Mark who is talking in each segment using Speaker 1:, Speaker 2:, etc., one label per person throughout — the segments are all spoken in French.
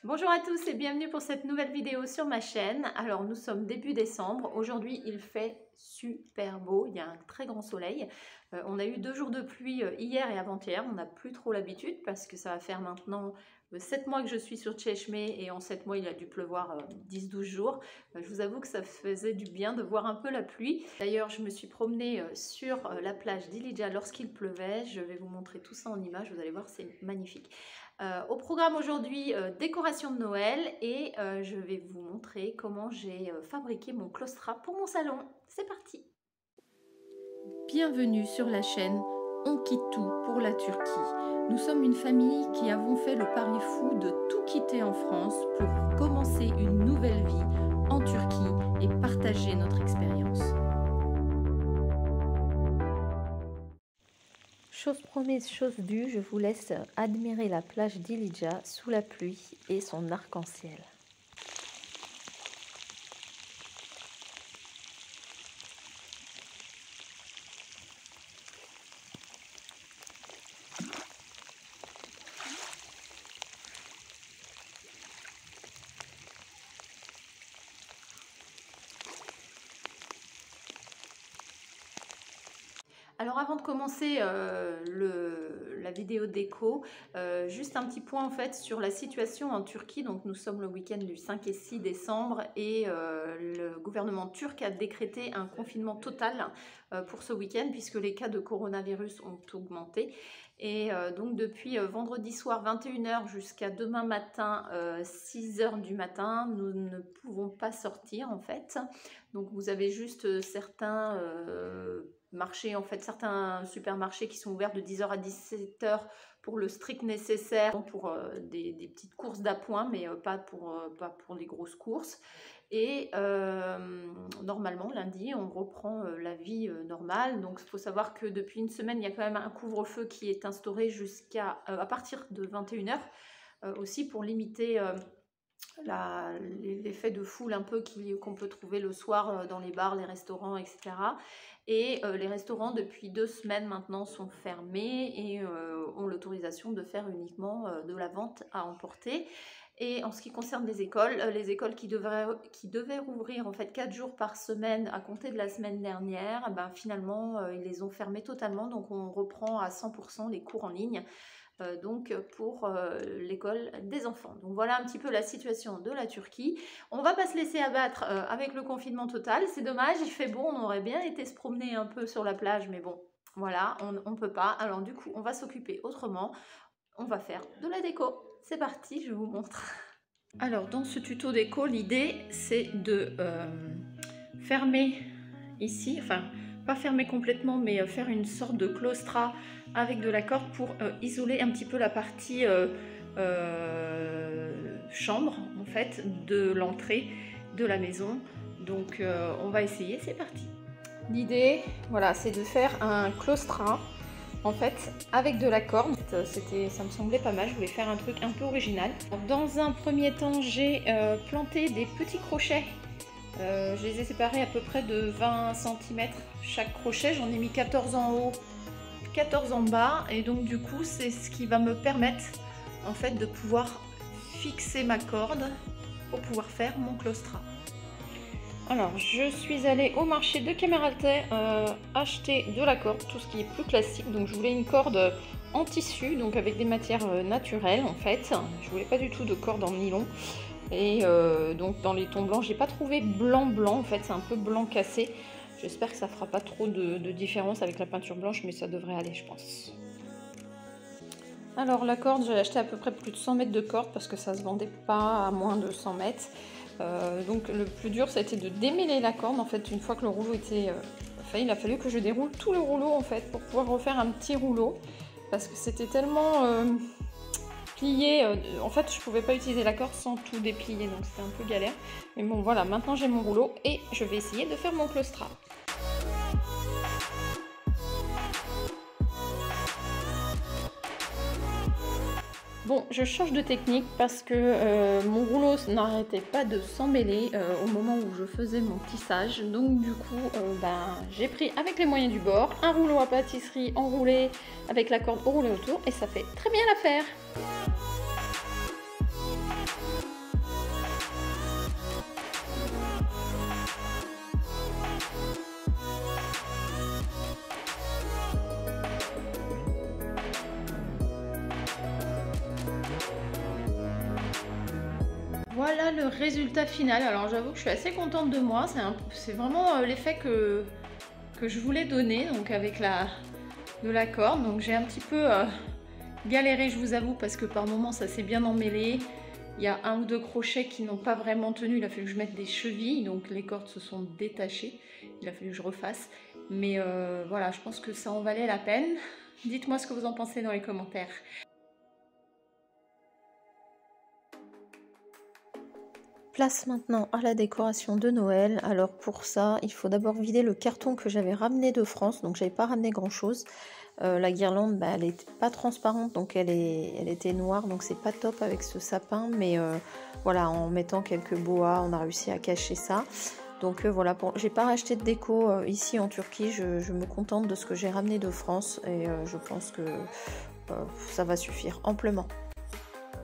Speaker 1: Bonjour à tous et bienvenue pour cette nouvelle vidéo sur ma chaîne. Alors nous sommes début décembre, aujourd'hui il fait super beau, il y a un très grand soleil. On a eu 2 jours de pluie hier et avant-hier, on n'a plus trop l'habitude parce que ça va faire maintenant 7 mois que je suis sur Tchèchme et en 7 mois il a dû pleuvoir 10-12 jours. Je vous avoue que ça faisait du bien de voir un peu la pluie. D'ailleurs je me suis promenée sur la plage d'Ilidja lorsqu'il pleuvait, je vais vous montrer tout ça en images, vous allez voir c'est magnifique. Au programme aujourd'hui, décoration de Noël et je vais vous montrer comment j'ai fabriqué mon claustrat pour mon salon. C'est parti! Bienvenue sur la chaîne On quitte tout pour la Turquie. Nous sommes une famille qui avons fait le pari fou de tout quitter en France pour commencer une nouvelle vie en Turquie et partager notre expérience. Chose promise, chose due, je vous laisse admirer la plage d'Ilidja sous la pluie et son arc-en-ciel. Alors avant de commencer la vidéo déco, juste un petit point en fait sur la situation en Turquie. Donc nous sommes le week-end du 5 et 6 décembre et le gouvernement turc a décrété un confinement total pour ce week-end puisque les cas de coronavirus ont augmenté. Et donc depuis vendredi soir 21h jusqu'à demain matin 6h du matin, nous ne pouvons pas sortir en fait. Donc vous avez juste certains marchés, en fait certains supermarchés qui sont ouverts de 10h à 17h pour le strict nécessaire, pour des petites courses d'appoint, mais pas pour les grosses courses. Et normalement, lundi, on reprend la vie normale. Donc, il faut savoir que depuis une semaine, il y a quand même un couvre-feu qui est instauré jusqu'à à partir de 21h, aussi pour limiter l'effet de foule un peu qu'on peut trouver le soir dans les bars, les restaurants, etc. Et les restaurants, depuis 2 semaines maintenant, sont fermés et ont l'autorisation de faire uniquement de la vente à emporter. Et en ce qui concerne les écoles qui devaient rouvrir en fait 4 jours par semaine à compter de la semaine dernière, ben finalement ils les ont fermées totalement, donc on reprend à 100% les cours en ligne. Donc pour l'école des enfants. Donc voilà un petit peu la situation de la Turquie. On va pas se laisser abattre avec le confinement total, c'est dommage, il fait beau, on aurait bien été se promener un peu sur la plage, mais bon, voilà, on peut pas. Alors du coup, on va s'occuper autrement, on va faire de la déco. C'est parti, je vous montre. Alors dans ce tuto déco, l'idée c'est de fermer ici, enfin pas fermer complètement, mais faire une sorte de claustrat avec de la corde pour isoler un petit peu la partie chambre en fait de l'entrée de la maison. Donc on va essayer, c'est parti. L'idée, voilà, c'est de faire un claustrat en fait avec de la corde. Ça me semblait pas mal, je voulais faire un truc un peu original. Dans un premier temps, j'ai planté des petits crochets. Je les ai séparés à peu près de 20 cm chaque crochet. J'en ai mis 14 en haut, 14 en bas, et donc du coup c'est ce qui va me permettre en fait de pouvoir fixer ma corde pour pouvoir faire mon claustrat. Alors je suis allée au marché de Kemeraltay acheter de la corde, tout ce qui est plus classique. Donc je voulais une corde en tissu, donc avec des matières naturelles en fait. Je voulais pas du tout de corde en nylon. Et donc dans les tons blancs, j'ai pas trouvé blanc en fait, c'est un peu blanc cassé. J'espère que ça fera pas trop de différence avec la peinture blanche, mais ça devrait aller je pense. Alors la corde, j'ai acheté à peu près plus de 100 mètres de corde parce que ça se vendait pas à moins de 100 mètres. Donc le plus dur, ça a été de démêler la corde en fait. Une fois que le rouleau était fait, il a fallu que je déroule tout le rouleau en fait pour pouvoir refaire un petit rouleau parce que c'était tellement plié, en fait je pouvais pas utiliser la corde sans tout déplier, donc c'était un peu galère. Mais bon voilà, maintenant j'ai mon rouleau et je vais essayer de faire mon claustrat. Bon, je change de technique parce que mon rouleau n'arrêtait pas de s'emmêler au moment où je faisais mon tissage. Donc du coup, j'ai pris avec les moyens du bord un rouleau à pâtisserie enroulé avec la corde enroulée autour et ça fait très bien l'affaire. Voilà le résultat final. Alors j'avoue que je suis assez contente de moi. C'est vraiment l'effet que je voulais donner, donc avec de la corde. Donc j'ai un petit peu galéré, je vous avoue, parce que par moments ça s'est bien emmêlé. Il y a un ou deux crochets qui n'ont pas vraiment tenu. Il a fallu que je mette des chevilles, donc les cordes se sont détachées. Il a fallu que je refasse. Mais voilà, je pense que ça en valait la peine. Dites-moi ce que vous en pensez dans les commentaires. Place maintenant à la décoration de Noël. Alors pour ça, il faut d'abord vider le carton que j'avais ramené de France. Donc j'avais pas ramené grand chose. La guirlande, bah, elle n'était pas transparente, donc elle était noire. Donc c'est pas top avec ce sapin. Mais voilà, en mettant quelques boas, on a réussi à cacher ça. Donc voilà, j'ai pas racheté de déco ici en Turquie. Je me contente de ce que j'ai ramené de France. Et je pense que ça va suffire amplement.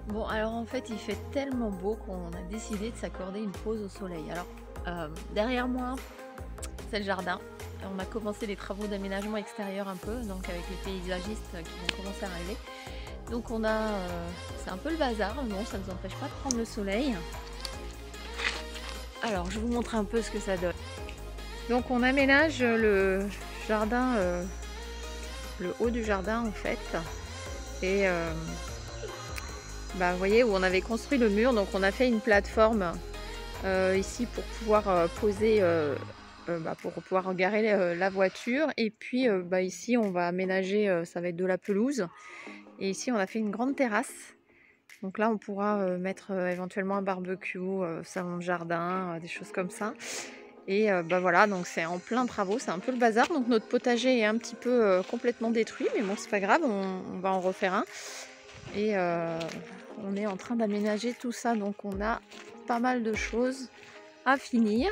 Speaker 1: Bon, alors en fait, il fait tellement beau qu'on a décidé de s'accorder une pause au soleil. Alors, derrière moi, c'est le jardin. On a commencé les travaux d'aménagement extérieur un peu, donc avec les paysagistes qui vont commencer à arriver. Donc c'est un peu le bazar, bon, ça ne nous empêche pas de prendre le soleil. Alors, je vous montre un peu ce que ça donne. Donc on aménage le jardin, le haut du jardin en fait. Et bah, vous voyez où on avait construit le mur, donc on a fait une plateforme ici pour pouvoir poser, pour pouvoir garer la voiture. Et puis bah, ici on va aménager, ça va être de la pelouse. Et ici on a fait une grande terrasse. Donc là on pourra mettre éventuellement un barbecue, salon de jardin, des choses comme ça. Et bah voilà, donc c'est en plein travaux, c'est un peu le bazar. Donc notre potager est un petit peu complètement détruit, mais bon c'est pas grave, on va en refaire un. Et on est en train d'aménager tout ça, donc on a pas mal de choses à finir.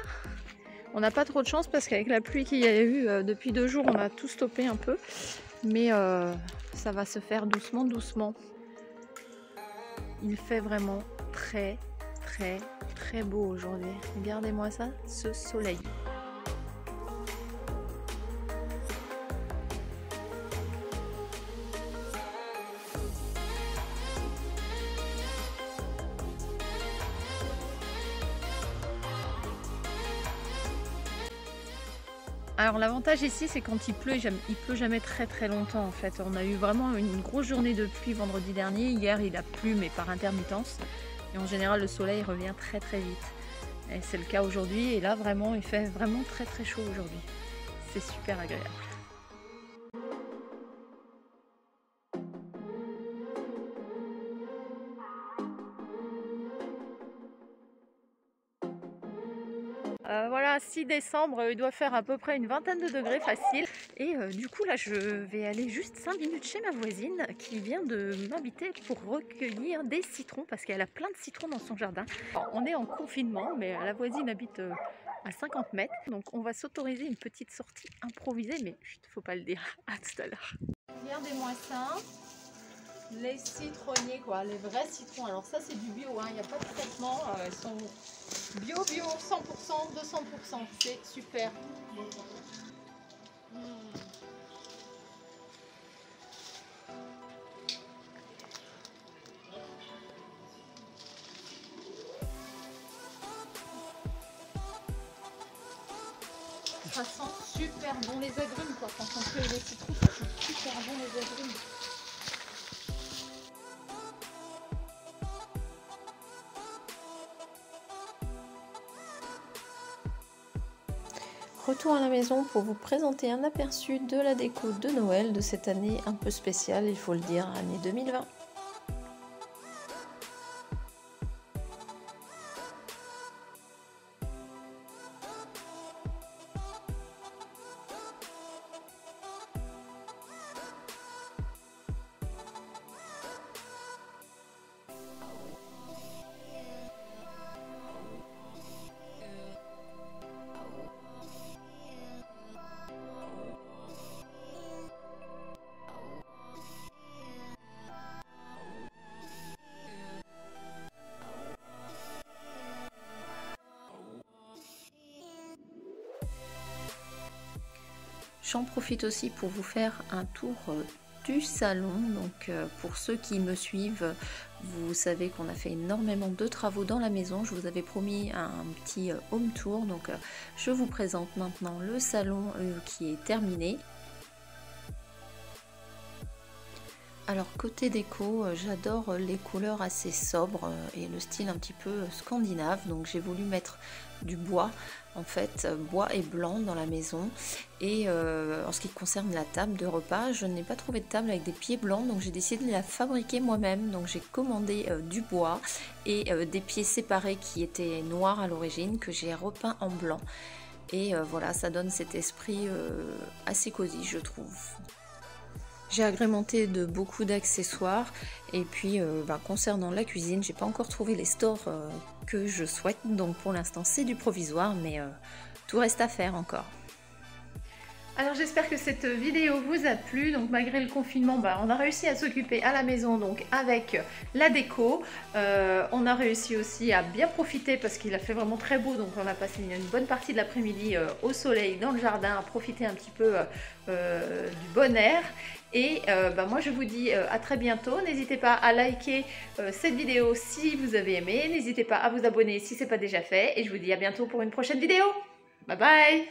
Speaker 1: On n'a pas trop de chance parce qu'avec la pluie qu'il y a eu depuis 2 jours, on a tout stoppé un peu. Mais ça va se faire doucement, doucement. Il fait vraiment très, très, très beau aujourd'hui. Regardez-moi ça, ce soleil. Alors l'avantage ici, c'est quand il pleut jamais très très longtemps en fait. On a eu vraiment une grosse journée de pluie vendredi dernier. Hier il a plu mais par intermittence. Et en général le soleil revient très très vite. Et c'est le cas aujourd'hui et là vraiment il fait vraiment très très chaud aujourd'hui. C'est super agréable. Voilà, 6 décembre, il doit faire à peu près une vingtaine de degrés facile. Et du coup là je vais aller juste 5 minutes chez ma voisine qui vient de m'inviter pour recueillir des citrons parce qu'elle a plein de citrons dans son jardin. Alors, on est en confinement mais la voisine habite à 50 mètres. Donc on va s'autoriser une petite sortie improvisée, mais chut, faut pas le dire. À tout à l'heure. Regardez-moi ça. Les citronniers quoi, les vrais citrons. Alors ça c'est du bio, il n'y a pas de traitement, ils sont bio, 100%, 200%, c'est super. Ça sent super bon les agrumes quoi, quand on cueille les citrons, ça sent super bon les agrumes. Retour à la maison pour vous présenter un aperçu de la déco de Noël de cette année un peu spéciale, il faut le dire, année 2020. J'en profite aussi pour vous faire un tour du salon. Donc pour ceux qui me suivent, vous savez qu'on a fait énormément de travaux dans la maison. Je vous avais promis un petit home tour, donc je vous présente maintenant le salon qui est terminé. Alors côté déco, j'adore les couleurs assez sobres et le style un petit peu scandinave, donc j'ai voulu mettre du bois, en fait bois et blanc dans la maison. Et en ce qui concerne la table de repas, je n'ai pas trouvé de table avec des pieds blancs, donc j'ai décidé de la fabriquer moi-même. Donc j'ai commandé du bois et des pieds séparés qui étaient noirs à l'origine, que j'ai repeint en blanc. Et voilà, ça donne cet esprit assez cosy, je trouve. J'ai agrémenté de beaucoup d'accessoires et puis concernant la cuisine, j'ai pas encore trouvé les stores que je souhaite, donc pour l'instant c'est du provisoire, mais tout reste à faire encore. Alors j'espère que cette vidéo vous a plu. Donc malgré le confinement, on a réussi à s'occuper à la maison donc avec la déco. On a réussi aussi à bien profiter parce qu'il a fait vraiment très beau. Donc on a passé une bonne partie de l'après-midi au soleil dans le jardin à profiter un petit peu du bon air. Et moi je vous dis à très bientôt. N'hésitez pas à liker cette vidéo si vous avez aimé. N'hésitez pas à vous abonner si ce n'est pas déjà fait. Et je vous dis à bientôt pour une prochaine vidéo. Bye bye!